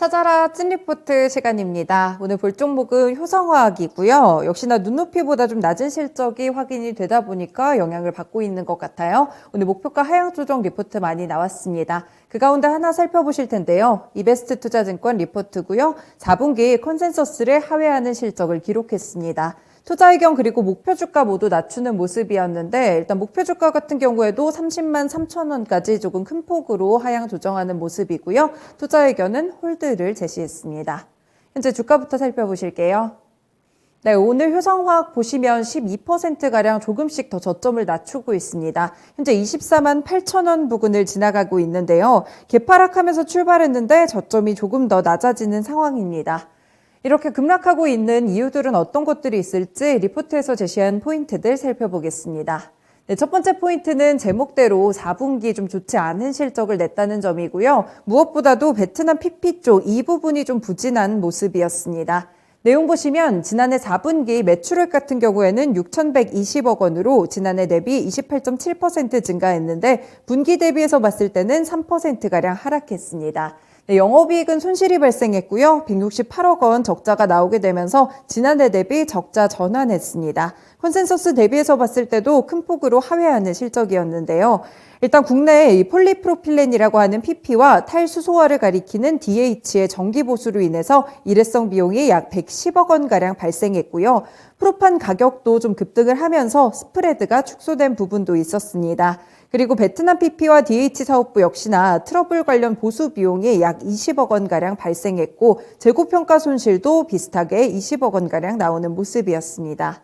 찾아라 찐 리포트 시간입니다. 오늘 볼 종목은 효성화학이고요. 역시나 눈높이보다 좀 낮은 실적이 확인이 되다 보니까 영향을 받고 있는 것 같아요. 오늘 목표가 하향 조정 리포트 많이 나왔습니다. 그 가운데 하나 살펴보실 텐데요. 이베스트 투자증권 리포트고요. 4분기 컨센서스를 하회하는 실적을 기록했습니다. 투자 의견 그리고 목표 주가 모두 낮추는 모습이었는데 일단 목표 주가 같은 경우에도 30만 3천 원까지 조금 큰 폭으로 하향 조정하는 모습이고요. 투자 의견은 홀드를 제시했습니다. 현재 주가부터 살펴보실게요. 네, 오늘 효성화학 보시면 12%가량 조금씩 더 저점을 낮추고 있습니다. 현재 24만 8천 원 부근을 지나가고 있는데요. 개파락하면서 출발했는데 저점이 조금 더 낮아지는 상황입니다. 이렇게 급락하고 있는 이유들은 어떤 것들이 있을지 리포트에서 제시한 포인트들 살펴보겠습니다. 네, 첫 번째 포인트는 제목대로 4분기 좀 좋지 않은 실적을 냈다는 점이고요. 무엇보다도 베트남 PP 쪽 이 부분이 좀 부진한 모습이었습니다. 내용 보시면 지난해 4분기 매출액 같은 경우에는 6,120억 원으로 지난해 대비 28.7% 증가했는데 분기 대비해서 봤을 때는 3%가량 하락했습니다. 네, 영업이익은 손실이 발생했고요. 168억 원 적자가 나오게 되면서 지난해 대비 적자 전환했습니다. 컨센서스 대비해서 봤을 때도 큰 폭으로 하회하는 실적이었는데요. 일단 국내에 이 폴리프로필렌이라고 하는 PP와 탈수소화를 가리키는 DH의 정기 보수로 인해서 일회성 비용이 약 110억 원가량 발생했고요. 프로판 가격도 좀 급등을 하면서 스프레드가 축소된 부분도 있었습니다. 그리고 베트남 PP와 DH 사업부 역시나 트러블 관련 보수 비용이 약 20억 원가량 발생했고 재고평가 손실도 비슷하게 20억 원가량 나오는 모습이었습니다.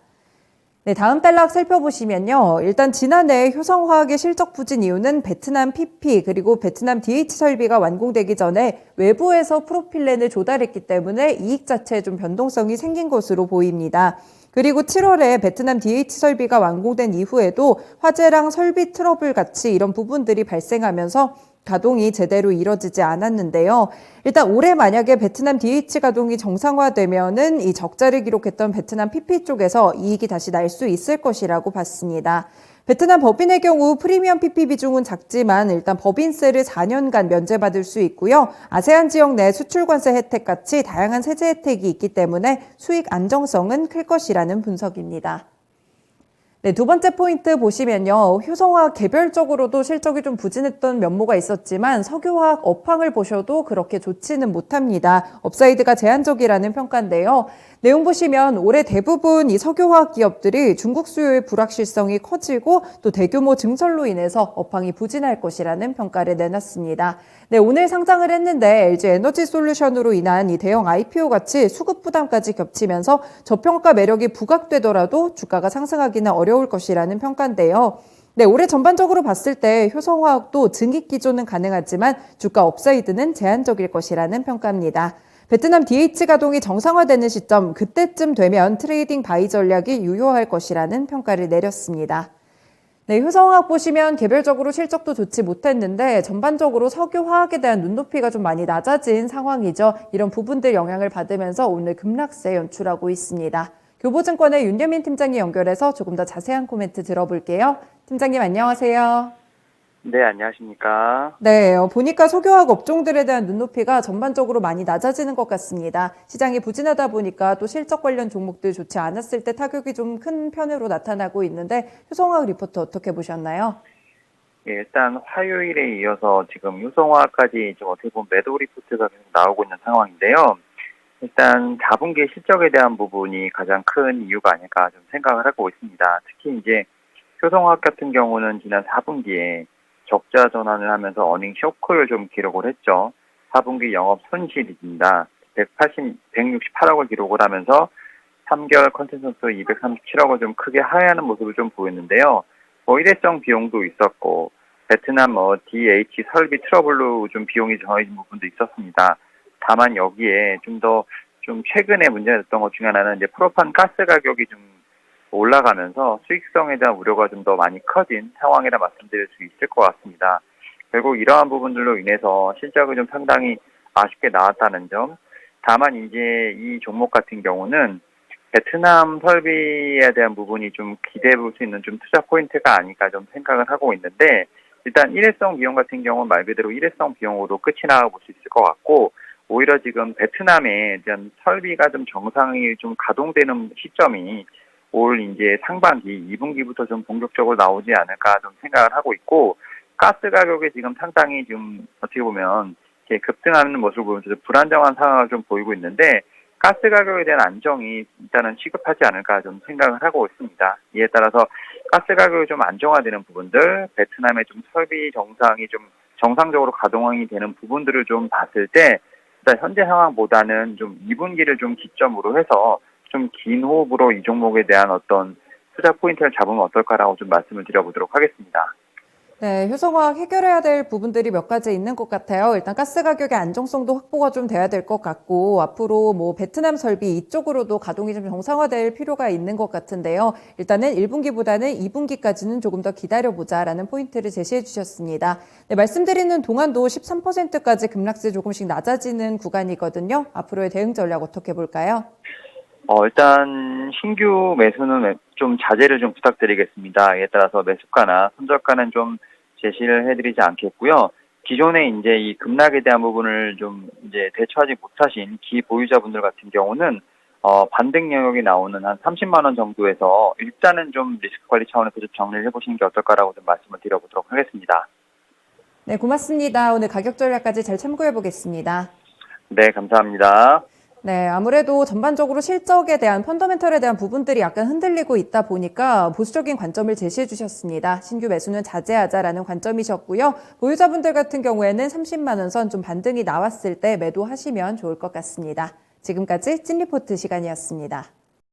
네, 다음 단락 살펴보시면요. 일단 지난해 효성화학의 실적 부진 이유는 베트남 PP 그리고 베트남 DH 설비가 완공되기 전에 외부에서 프로필렌을 조달했기 때문에 이익 자체에 좀 변동성이 생긴 것으로 보입니다. 그리고 7월에 베트남 DH 설비가 완공된 이후에도 화재랑 설비 트러블 같이 이런 부분들이 발생하면서 가동이 제대로 이뤄지지 않았는데요. 일단 올해 만약에 베트남 DH 가동이 정상화되면은 이 적자를 기록했던 베트남 PP 쪽에서 이익이 다시 날 수 있을 것이라고 봤습니다. 베트남 법인의 경우 프리미엄 PP 비중은 작지만 일단 법인세를 4년간 면제받을 수 있고요. 아세안 지역 내 수출 관세 혜택 같이 다양한 세제 혜택이 있기 때문에 수익 안정성은 클 것이라는 분석입니다. 네, 두 번째 포인트 보시면요. 효성화학 개별적으로도 실적이 좀 부진했던 면모가 있었지만 석유화학 업황을 보셔도 그렇게 좋지는 못합니다. 업사이드가 제한적이라는 평가인데요. 내용 보시면 올해 대부분 이 석유화학 기업들이 중국 수요의 불확실성이 커지고 또 대규모 증설로 인해서 업황이 부진할 것이라는 평가를 내놨습니다. 네, 오늘 상장을 했는데 LG 에너지 솔루션으로 인한 이 대형 IPO 같이 수급 부담까지 겹치면서 저평가 매력이 부각되더라도 주가가 상승하기는 어려울 것이라는 평가인데요. 네, 올해 전반적으로 봤을 때 효성화학도 증익 기조는 가능하지만 주가 업사이드는 제한적일 것이라는 평가입니다. 베트남 DH 가동이 정상화되는 시점, 그때쯤 되면 트레이딩 바이 전략이 유효할 것이라는 평가를 내렸습니다. 네, 효성화학 보시면 개별적으로 실적도 좋지 못했는데 전반적으로 석유화학에 대한 눈높이가 좀 많이 낮아진 상황이죠. 이런 부분들 영향을 받으면서 오늘 급락세 연출하고 있습니다. 교보증권의 윤여민 팀장이 연결해서 조금 더 자세한 코멘트 들어볼게요. 팀장님 안녕하세요. 네, 안녕하십니까. 네, 보니까 석유화학 업종들에 대한 눈높이가 전반적으로 많이 낮아지는 것 같습니다. 시장이 부진하다 보니까 또 실적 관련 종목들 좋지 않았을 때 타격이 좀 큰 편으로 나타나고 있는데 효성화학 리포트 어떻게 보셨나요? 예, 일단 화요일에 이어서 지금 유성화까지 좀 어떻게 보면 매도 리포트가 계속 나오고 있는 상황인데요. 일단 4분기 실적에 대한 부분이 가장 큰 이유가 아닐까 좀 생각을 하고 있습니다. 특히 이제 효성화학 같은 경우는 지난 4분기에 적자 전환을 하면서 어닝 쇼크를 좀 기록을 했죠. 4분기 영업 손실입니다. 168억을 기록을 하면서 3개월 컨센서스 237억을 좀 크게 하회하는 모습을 좀 보였는데요. 일회성 비용도 있었고 베트남 DH 설비 트러블로 좀 비용이 정해진 부분도 있었습니다. 다만 여기에 좀 최근에 문제가 됐던 것 중에 하나는 이제 프로판 가스 가격이 좀 올라가면서 수익성에 대한 우려가 좀 더 많이 커진 상황이라 말씀드릴 수 있을 것 같습니다. 결국 이러한 부분들로 인해서 실적이 좀 상당히 아쉽게 나왔다는 점. 다만 이제 이 종목 같은 경우는 베트남 설비에 대한 부분이 좀 기대해 볼 수 있는 좀 투자 포인트가 아닐까 좀 생각을 하고 있는데 일단 일회성 비용 같은 경우는 말 그대로 일회성 비용으로 끝이 나볼 수 있을 것 같고 오히려 지금 베트남에 대한 설비가 좀 정상이 좀 가동되는 시점이 올 이제 상반기 2분기부터 좀 본격적으로 나오지 않을까 좀 생각을 하고 있고, 가스 가격이 지금 상당히 좀 어떻게 보면 이렇게 급등하는 모습을 보면서 좀 불안정한 상황을 좀 보이고 있는데, 가스 가격에 대한 안정이 일단은 시급하지 않을까 좀 생각을 하고 있습니다. 이에 따라서 가스 가격이 좀 안정화되는 부분들, 베트남의 좀 설비 정상이 좀 정상적으로 가동이 되는 부분들을 좀 봤을 때, 일단 현재 상황보다는 좀 2분기를 좀 기점으로 해서 좀 긴 호흡으로 이 종목에 대한 어떤 투자 포인트를 잡으면 어떨까라고 좀 말씀을 드려보도록 하겠습니다. 네, 효성화학 해결해야 될 부분들이 몇 가지 있는 것 같아요. 일단 가스 가격의 안정성도 확보가 좀 돼야 될 것 같고, 앞으로 뭐 베트남 설비 이쪽으로도 가동이 좀 정상화될 필요가 있는 것 같은데요. 일단은 1분기보다는 2분기까지는 조금 더 기다려보자라는 포인트를 제시해 주셨습니다. 네, 말씀드리는 동안도 13%까지 급락세 조금씩 낮아지는 구간이거든요. 앞으로의 대응 전략 어떻게 볼까요? 일단 신규 매수는 좀 자제를 좀 부탁드리겠습니다. 이에 따라서 매수가나 손절가는 좀 제시를 해드리지 않겠고요. 기존에 이제 이 급락에 대한 부분을 좀 이제 대처하지 못하신 기보유자분들 같은 경우는 반등 영역이 나오는 한 30만 원 정도에서 일단은 좀 리스크 관리 차원에서 좀 정리를 해보시는 게 어떨까라고 좀 말씀을 드려보도록 하겠습니다. 네, 고맙습니다. 오늘 가격 전략까지 잘 참고해 보겠습니다. 네, 감사합니다. 네, 아무래도 전반적으로 실적에 대한 펀더멘털에 대한 부분들이 약간 흔들리고 있다 보니까 보수적인 관점을 제시해 주셨습니다. 신규 매수는 자제하자라는 관점이셨고요. 보유자분들 같은 경우에는 30만 원 선 좀 반등이 나왔을 때 매도하시면 좋을 것 같습니다. 지금까지 찐리포트 시간이었습니다.